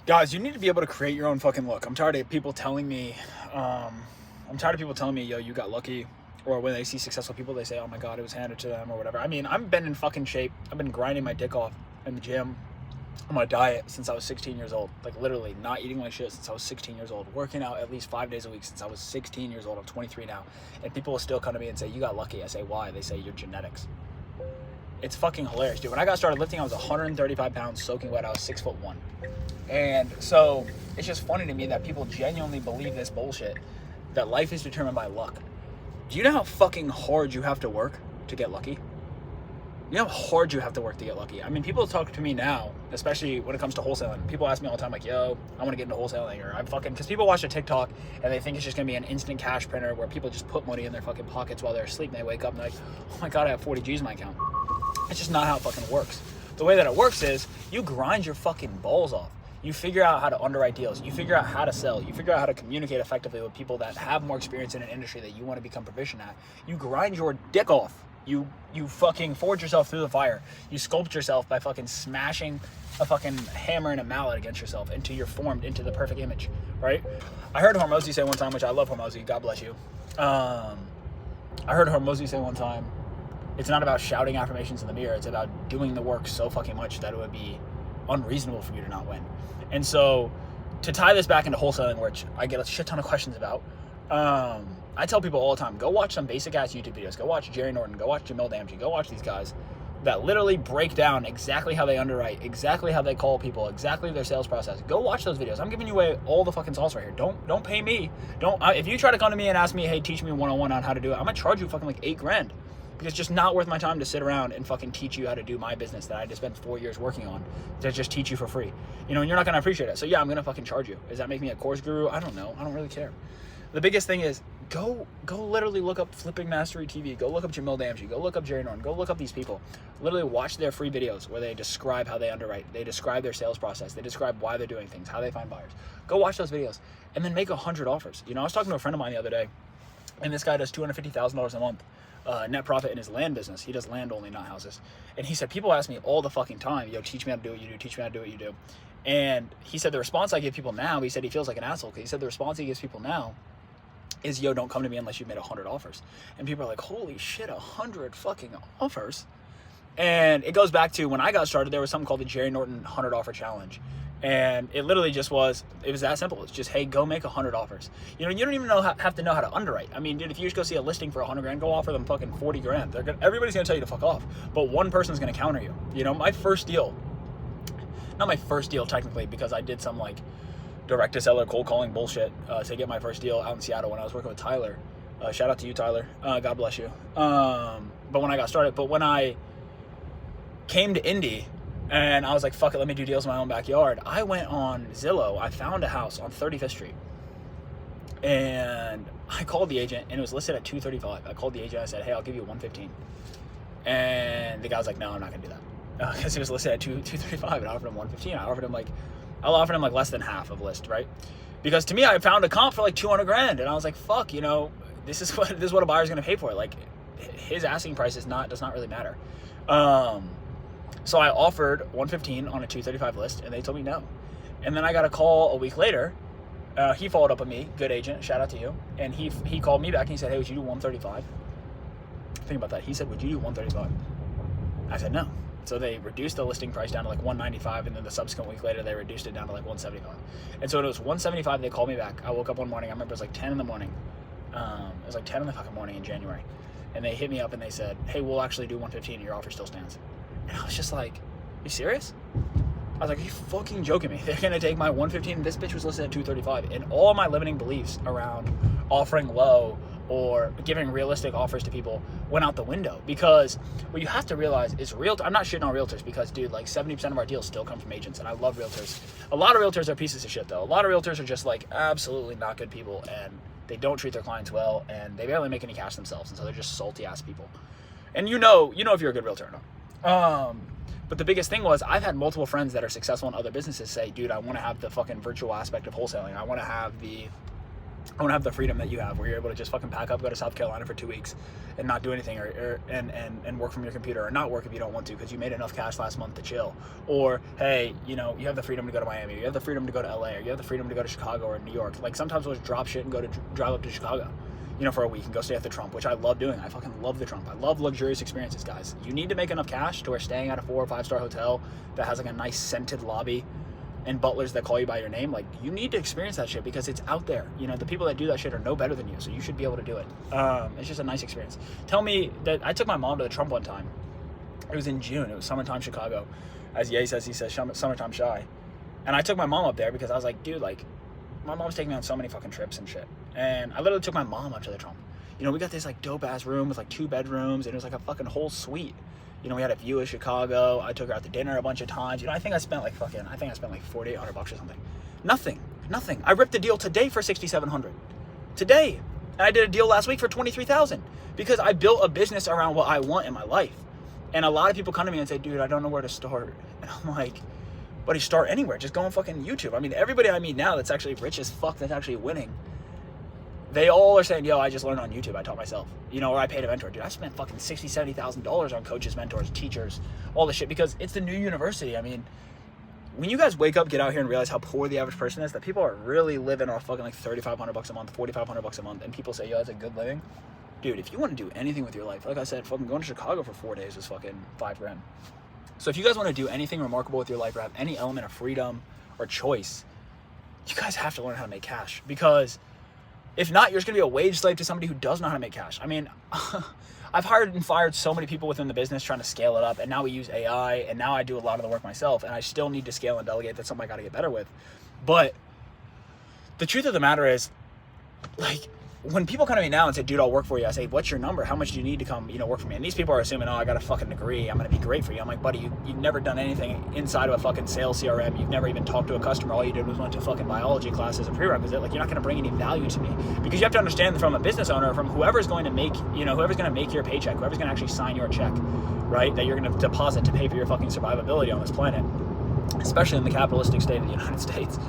Guys, you need to be able to create your own fucking look. I'm tired of people telling me, yo, you got lucky. Or when they see successful people, they say, oh my God, it was handed to them or whatever. I mean, I've been in fucking shape. I've been grinding my dick off in the gym on my diet since I was 16 years old. Like literally not eating like shit since I was 16 years old. Working out at least 5 days a week since I was 16 years old. I'm 23 now. And people will still come to me and say, you got lucky. I say, why? They say, your genetics. It's fucking hilarious, dude. When I got started lifting, I was 135 pounds, soaking wet. I was 6'1". And so it's just funny to me that people genuinely believe this bullshit, that life is determined by luck. Do you know how fucking hard you have to work to get lucky? You know how hard you have to work to get lucky? I mean, people talk to me now, especially when it comes to wholesaling. People ask me all the time, like, yo, I want to get into wholesaling, or I'm fucking, because people watch a TikTok and they think it's just going to be an instant cash printer where people just put money in their fucking pockets while they're asleep and they wake up and they're like, oh my God, I have 40 G's in my account. It's just not how it fucking works. The way that it works is you grind your fucking balls off. You figure out how to underwrite deals. You figure out how to sell. You figure out how to communicate effectively with people that have more experience in an industry that you want to become proficient at. You grind your dick off. You fucking forge yourself through the fire. You sculpt yourself by fucking smashing a fucking hammer and a mallet against yourself until you're formed into the perfect image, right? I heard Hormozy say one time, which I love Hormozy, God bless you. I heard Hormozy say one time, it's not about shouting affirmations in the mirror. It's about doing the work so fucking much that it would be unreasonable for you to not win. And so to tie this back into wholesaling, which I get a shit ton of questions about, I tell people all the time, go watch some basic ass YouTube videos. Go watch Jerry Norton. Go watch Jamil Damji. Go watch these guys that literally break down exactly how they underwrite, exactly how they call people, exactly their sales process. Go watch those videos. I'm giving you away all the fucking sauce right here. Don't pay me. If you try to come to me and ask me, hey, teach me one-on-one on how to do it, I'm gonna charge you fucking like $8,000. Because it's just not worth my time to sit around and fucking teach you how to do my business that I just spent 4 years working on to just teach you for free. You know, and you're not going to appreciate it. So yeah, I'm going to fucking charge you. Does that make me a course guru? I don't know. I don't really care. The biggest thing is go literally look up Flipping Mastery TV. Go look up Jamil Damji. Go look up Jerry Norton. Go look up these people. Literally watch their free videos where they describe how they underwrite. They describe their sales process. They describe why they're doing things, how they find buyers. Go watch those videos and then make 100 offers. You know, I was talking to a friend of mine the other day, and this guy does $250,000 a month. Net profit in his land business. He does land only, not houses. And he said, people ask me all the fucking time, yo, teach me how to do what you do, teach me how to do what you do. And he said, the response I give people now, he said he feels like an asshole, because he said the response he gives people now is, yo, don't come to me unless you've made 100 offers. And people are like, holy shit, 100 fucking offers. And it goes back to when I got started, there was something called the Jerry Norton 100 offer challenge. And it literally just was, it was that simple. It's just, hey, go make 100 offers. You know, you don't even have to know how to underwrite. I mean, dude, if you just go see a listing for $100,000, go offer them fucking $40,000. Everybody's gonna tell you to fuck off, but one person's gonna counter you. You know, my first deal, not my first deal technically, because I did some like direct to seller cold calling bullshit to get my first deal out in Seattle when I was working with Tyler. Shout out to you, Tyler. God bless you. But when I got started, but when I came to Indy, and I was like, fuck it, let me do deals in my own backyard. I went on Zillow. I found a house on 35th Street. And I called the agent, and it was listed at $235. I called the agent. I said, hey, I'll give you $115. And the guy was like, no, I'm not going to do that. Because it was listed at $235, and I offered him $115. I'll offer him like less than half of list, right? Because to me, I found a comp for like $200,000. And I was like, fuck, you know, this is what a buyer's going to pay for it. Like, his asking price does not really matter. So I offered $115 on a $235 list, and they told me no. And then I got a call a week later. He followed up with me, good agent, shout out to you. And he called me back and he said, hey, would you do $135? Think about that. He said, would you do $135? I said no. So they reduced the listing price down to like $195, and then the subsequent week later they reduced it down to like $175. And so it was $175. They called me back. I woke up one morning. I remember it was like 10 in the morning. It was like 10 in the fucking morning in January. And they hit me up and they said, hey, we'll actually do $115 and your offer still stands. And I was just like, you serious? I was like, are you fucking joking me? They're gonna take my $115. This bitch was listed at $235. And all my limiting beliefs around offering low or giving realistic offers to people went out the window. Because what you have to realize is I'm not shitting on realtors, because dude, like 70% of our deals still come from agents, and I love realtors. A lot of realtors are pieces of shit though. A lot of realtors are just like absolutely not good people, and they don't treat their clients well, and they barely make any cash themselves, and so they're just salty ass people. And you know if you're a good realtor or not. But the biggest thing was, I've had multiple friends that are successful in other businesses say, dude, I want to have the fucking virtual aspect of wholesaling. I want to want to have the freedom that you have, where you're able to just fucking pack up, go to South Carolina for 2 weeks, and not do anything, and work from your computer, or not work if you don't want to, because you made enough cash last month to chill. Or hey, you know, you have the freedom to go to Miami, or you have the freedom to go to LA, or you have the freedom to go to Chicago or New York. Like sometimes we'll just drop shit and drive up to Chicago, you know, for a week and go stay at the Trump, which I love doing. I fucking love the Trump. I love luxurious experiences, guys. You need to make enough cash to where staying at a 4 or 5 star hotel that has like a nice scented lobby and butlers that call you by your name, like, you need to experience that shit because it's out there. You know, the people that do that shit are no better than you, so you should be able to do it. It's just a nice experience. Tell me that I took my mom to the Trump one time. It was in June. It was summertime Chicago. As Ye says, he says summertime shy. And I took my mom up there because I was like, dude, like, my mom's taking me on so many fucking trips and shit. And I literally took my mom up to the Trump. You know, we got this like dope ass room with like 2 bedrooms, and it was like a fucking whole suite. You know, we had a view of Chicago. I took her out to dinner a bunch of times. You know, I think I spent like $4,800 or something. Nothing. I ripped a deal today for $6,700. Today. And I did a deal last week for $23,000 because I built a business around what I want in my life. And a lot of people come to me and say, dude, I don't know where to start. And I'm like, buddy, start anywhere. Just go on fucking YouTube. I mean, everybody I meet now that's actually rich as fuck, that's actually winning, they all are saying, yo, I just learned on YouTube. I taught myself, you know, or I paid a mentor. Dude, I spent fucking $60,000, $70,000 on coaches, mentors, teachers, all this shit, because it's the new university. I mean, when you guys wake up, get out here and realize how poor the average person is, that people are really living off fucking like $3,500 a month, $4,500 a month, and people say, yo, that's a good living. Dude, if you want to do anything with your life, like I said, fucking going to Chicago for 4 days is fucking $5,000. So if you guys want to do anything remarkable with your life or have any element of freedom or choice, you guys have to learn how to make cash, because if not, you're just going to be a wage slave to somebody who does know how to make cash. I mean, I've hired and fired so many people within the business trying to scale it up, and now we use AI, and now I do a lot of the work myself, and I still need to scale and delegate. That's something I got to get better with. But the truth of the matter is, like, when people come to me now and say, dude, I'll work for you, I say, what's your number? How much do you need to come, you know, work for me? And these people are assuming, oh, I got a fucking degree, I'm going to be great for you. I'm like, buddy, you've never done anything inside of a fucking sales CRM. You've never even talked to a customer. All you did was went to fucking biology class as a prerequisite. Like, you're not going to bring any value to me, because you have to understand from a business owner, from whoever's going to make, you know, whoever's going to make your paycheck, whoever's going to actually sign your check, right, that you're going to deposit to pay for your fucking survivability on this planet, especially in the capitalistic state of the United States.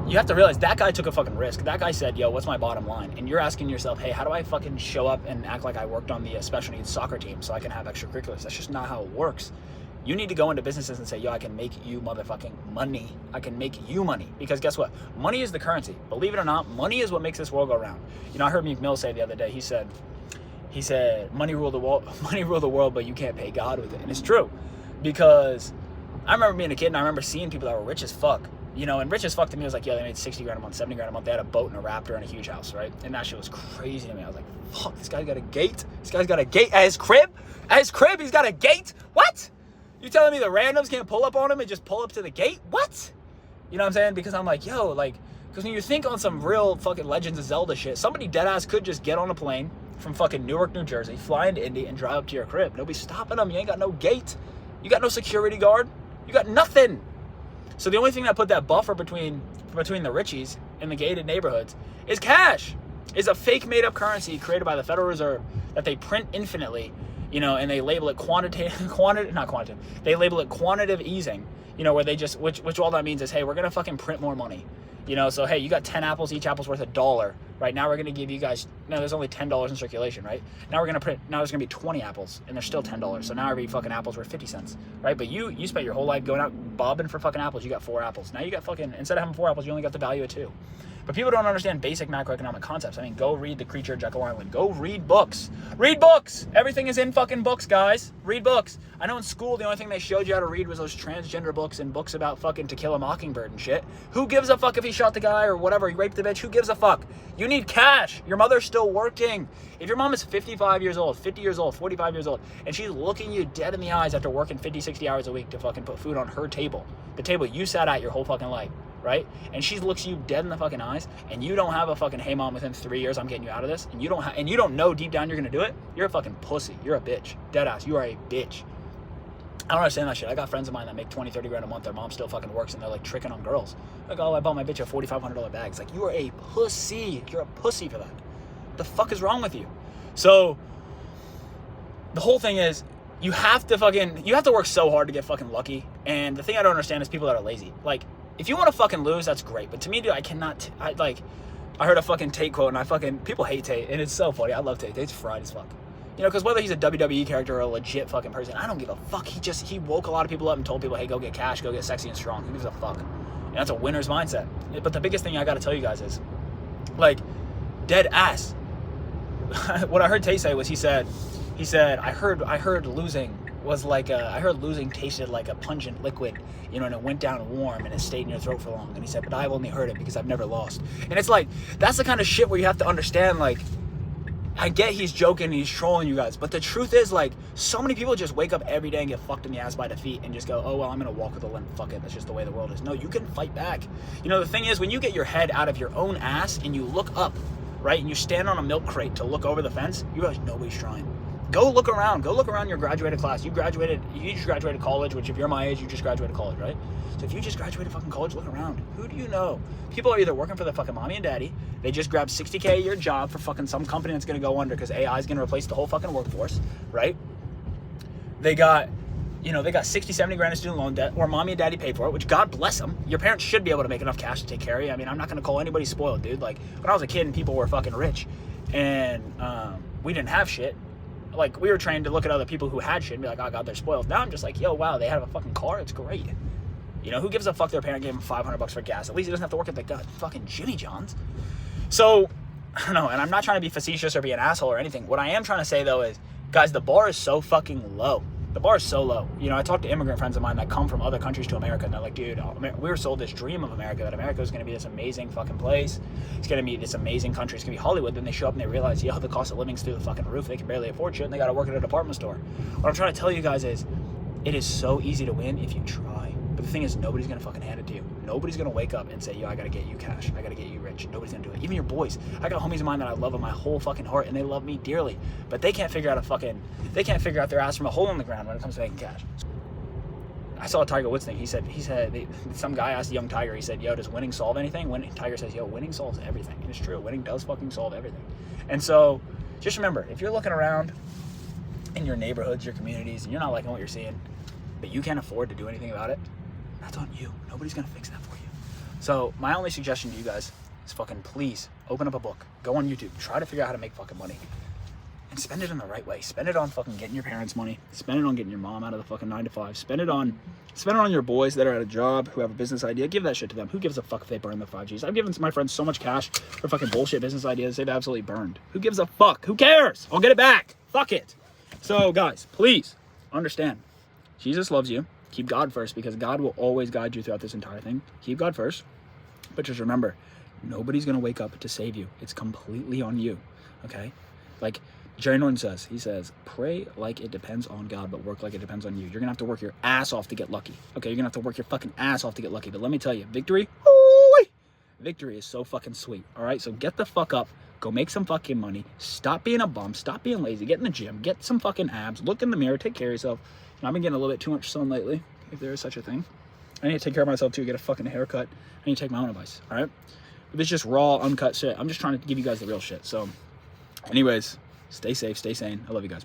You have to realize that guy took a fucking risk. That guy said, yo, what's my bottom line? And you're asking yourself, hey, how do I fucking show up and act like I worked on the special needs soccer team so I can have extracurriculars? That's just not how it works. You need to go into businesses and say, yo, I can make you motherfucking money. I can make you money. Because guess what? Money is the currency. Believe it or not, money is what makes this world go round. You know, I heard Meek Mill say the other day, he said, money rule the world, but you can't pay God with it. And it's true. Because I remember being a kid and I remember seeing people that were rich as fuck. You know, and rich as fuck to me was like, yeah, they made $60,000 a month, $70,000 a month. They had a boat and a Raptor and a huge house, right? And that shit was crazy to me. I was like, fuck, this guy's got a gate. This guy's got a gate at his crib. At his crib, he's got a gate. What? You telling me the randoms can't pull up on him and just pull up to the gate? What? You know what I'm saying? Because I'm like, yo, like, because when you think on some real fucking Legends of Zelda shit, somebody deadass could just get on a plane from fucking Newark, New Jersey, fly into Indy, and drive up to your crib. Nobody's stopping them. You ain't got no gate. You got no security guard. You got nothing. So the only thing that put that buffer between the richies and the gated neighborhoods is cash. Is a fake made up currency created by the Federal Reserve that they print infinitely, you know, and they label it they label it quantitative easing, you know, where they just, which all that means is, hey, we're going to fucking print more money. You know, so hey, you got 10 apples, each apple's worth $1. Right now we're going to give you guys, no, there's only $10 in circulation, right? Now we're going to print, now there's going to be 20 apples and there's still $10. So now every fucking apple's worth 50 cents, right? But you spent your whole life going out bobbing for fucking apples. You got 4 apples. Now you got fucking, instead of having 4 apples, you only got the value of 2. But people don't understand basic macroeconomic concepts. I mean, go read The Creature of Jekyll Island. Go read books. Read books. Everything is in fucking books, guys. Read books. I know in school, the only thing they showed you how to read was those transgender books and books about fucking To Kill a Mockingbird and shit. Who gives a fuck if he shot the guy or whatever, he raped the bitch? Who gives a fuck? You need cash. Your mother's still working. If your mom is 55 years old, 50 years old, 45 years old, and she's looking you dead in the eyes after working 50, 60 hours a week to fucking put food on her table, the table you sat at your whole fucking life, right? And she looks you dead in the fucking eyes, and you don't have a fucking, hey mom, within 3 years I'm getting you out of this, and you don't know deep down you're gonna do it. You're a fucking pussy. You're a bitch. Dead ass. You are a bitch. I don't understand that shit. I got friends of mine that make 20, 30 grand a month. Their mom still fucking works, and they're like tricking on girls. Like, oh, I bought my bitch a $4,500 bag. It's like, you are a pussy. You're a pussy for that. What the fuck is wrong with you? So the whole thing is, you have to work so hard to get fucking lucky. And the thing I don't understand is people that are lazy. Like, if you want to fucking lose, that's great. But to me, dude, I heard a fucking Tate quote, and people hate Tate, and it's so funny. I love Tate. Tate's fried as fuck. You know, because whether he's a WWE character or a legit fucking person, I don't give a fuck. He woke a lot of people up and told people, hey, go get cash, go get sexy and strong. Who gives a fuck? And that's a winner's mindset. But the biggest thing I gotta tell you guys is, like, dead ass. What I heard Tate say was, he said, I heard losing was like I heard losing tasted like a pungent liquid, you know, and it went down warm and it stayed in your throat for long. And he said, but I've only heard it because I've never lost. And it's like, that's the kind of shit where you have to understand, like, I get he's joking, he's trolling you guys, but the truth is, like, so many people just wake up every day and get fucked in the ass by defeat and just go, oh, well, I'm gonna walk with a limp, fuck it, that's just the way the world is. No, you can fight back. You know, the thing is, when you get your head out of your own ass and you look up, right, and you stand on a milk crate to look over the fence, you realize nobody's trying. Go look around your graduated class. You just graduated college, which if you're my age, you just graduated college, right? So if you just graduated fucking college, look around. Who do you know? People are either working for their fucking mommy and daddy, they just grabbed $60K a year job for fucking some company that's gonna go under because AI is gonna replace the whole fucking workforce, right? They got 60, 70 grand in student loan debt, or mommy and daddy paid for it, which God bless them. Your parents should be able to make enough cash to take care of you. I mean, I'm not gonna call anybody spoiled, dude. Like, when I was a kid and people were fucking rich and we didn't have shit, like, we were trained to look at other people who had shit and be like, oh god, they're spoiled. Now I'm just like, yo, wow, they have a fucking car, it's great. You know, who gives a fuck their parent gave him $500 for gas? At least he doesn't have to work at the fucking Jimmy John's. So, I don't know, and I'm not trying to be facetious or be an asshole or anything. What I am trying to say, though, is, guys, the bar is so fucking low. The bar is so low. You know, I talk to immigrant friends of mine that come from other countries to America, and they're like, dude, we were sold this dream of America, that America is going to be this amazing fucking place. It's going to be this amazing country. It's going to be Hollywood. Then they show up and they realize, yo, the cost of living's through the fucking roof. They can barely afford shit, and they got to work at a department store. What I'm trying to tell you guys is, it is so easy to win if you try. But the thing is, nobody's going to fucking hand it to you. Nobody's going to wake up and say, yo, I got to get you cash. I got to get you rich. Nobody's going to do it. Even your boys. I got homies of mine that I love with my whole fucking heart, and they love me dearly. But they can't figure out their ass from a hole in the ground when it comes to making cash. I saw a Tiger Woods thing. He said some guy asked young Tiger, he said, yo, does winning solve anything? Tiger says, yo, winning solves everything. And it's true. Winning does fucking solve everything. And so, just remember, if you're looking around in your neighborhoods, your communities, and you're not liking what you're seeing, but you can't afford to do anything about it, that's on you. Nobody's gonna fix that for you. So my only suggestion to you guys is fucking please open up a book, go on YouTube, try to figure out how to make fucking money, and spend it in the right way. Spend it on fucking getting your parents money. Spend it on getting your mom out of the fucking 9 to 5. Spend it on your boys that are at a job who have a business idea. Give that shit to them. Who gives a fuck if they burn the 5Gs? I've given my friends so much cash for fucking bullshit business ideas they've absolutely burned. Who gives a fuck? Who cares? I'll get it back. Fuck it. So guys, please understand, Jesus loves you. Keep God first, because God will always guide you throughout this entire thing. Keep God first. But just remember, nobody's going to wake up to save you. It's completely on you. Okay? Like Jerry Norton says, he says, pray like it depends on God, but work like it depends on you. You're going to have to work your ass off to get lucky. Okay? You're going to have to work your fucking ass off to get lucky. But let me tell you, victory is so fucking sweet. All right? So get the fuck up. Go make some fucking money. Stop being a bum. Stop being lazy. Get in the gym. Get some fucking abs. Look in the mirror. Take care of yourself. I've been getting a little bit too much sun lately, if there is such a thing. I need to take care of myself too, get a fucking haircut. I need to take my own advice, all right? If it's just raw, uncut shit, I'm just trying to give you guys the real shit. So, anyways, stay safe, stay sane. I love you guys.